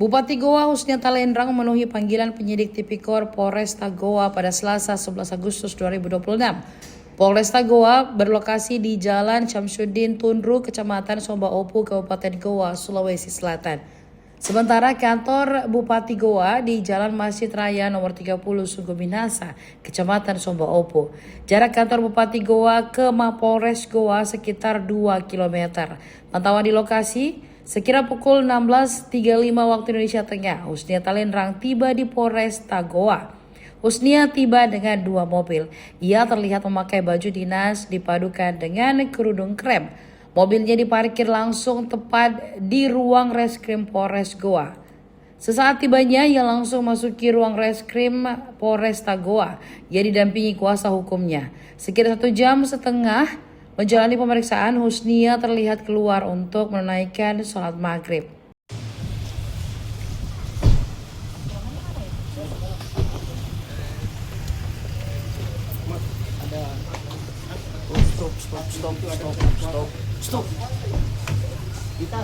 Bupati Goa Husniata Lenrang memenuhi panggilan penyidik Tipikor Polresta Goa pada Selasa 11 Agustus 2026. Polresta Goa berlokasi di Jalan Syamsuddin Tunru, Kecamatan Somba Opu, Kabupaten Goa, Sulawesi Selatan. Sementara kantor Bupati Goa di Jalan Masjid Raya nomor 30 Sungguh Minasa, Kecamatan Somba Opu. Jarak kantor Bupati Goa ke Mapolres Goa sekitar 2 km. Pantauan di lokasi, sekira pukul 16.35 waktu Indonesia Tengah, Husniata Lenrang tiba di Polresta Goa. Husnia tiba dengan 2 mobil. Ia terlihat memakai baju dinas dipadukan dengan kerudung krem. Mobilnya diparkir langsung tepat di ruang reskrim Polres Goa. Sesaat tibanya, ia langsung masuki ruang reskrim Polresta Goa. Ia didampingi kuasa hukumnya. Sekitar 1,5 jam menjalani pemeriksaan, Husnia terlihat keluar untuk menunaikan sholat maghrib. Stop. Kita.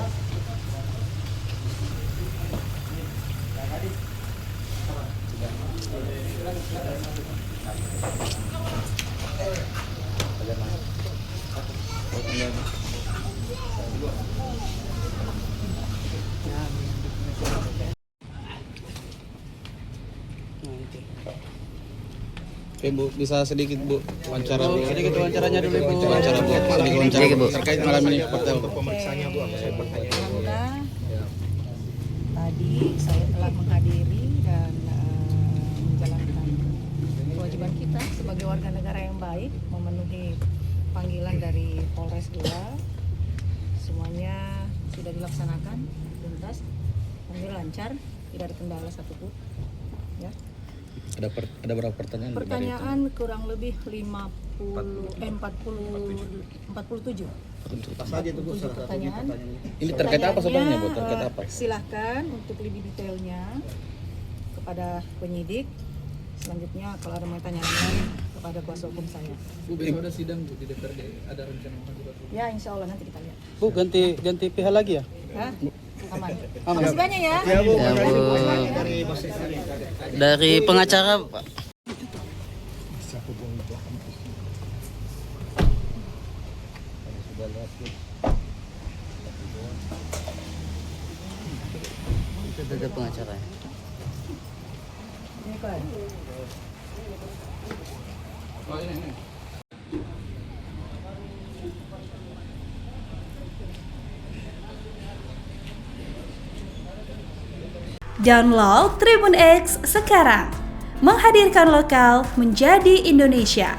Oke Bu, bisa sedikit Bu wawancara Bu. Sedikit wawancaranya dulu Bu. Wawancara Bu, sedikit wawancara Bu. Terkait malam ini seperti apa? Pemeriksaannya Bu, saya bertanya. Alhamdulillah, tadi saya telah menghadiri dan menjalankan kewajiban kita sebagai warga negara yang baik, memenuhi panggilan dari Polres Goa. Semuanya sudah dilaksanakan tuntas, alhamdulillah lancar, tidak ada kendala satupun. Ya. Ada berapa pertanyaan? Pertanyaan kurang lebih 47. Apa saja itu Bu, salah satu Pertanyaan. Ini terkait apa sebenarnya Bu? Terkait apa? Silahkan untuk lebih detailnya kepada penyidik. Selanjutnya kalau ada mau tanya lain kepada kuasa hukum saya. Bu, besok ada sidang Bu di DPRD, ada rencana mengajukan. Ya, insya Allah nanti kita lihat. Bu, ganti pihak lagi ya? Hah? Aman. Makasih banyak ya. Ya Bu, dari pengacara Pak. Itu ada pengacara. Ini kan. Oh ini. Download Tribun X sekarang, menghadirkan lokal menjadi Indonesia.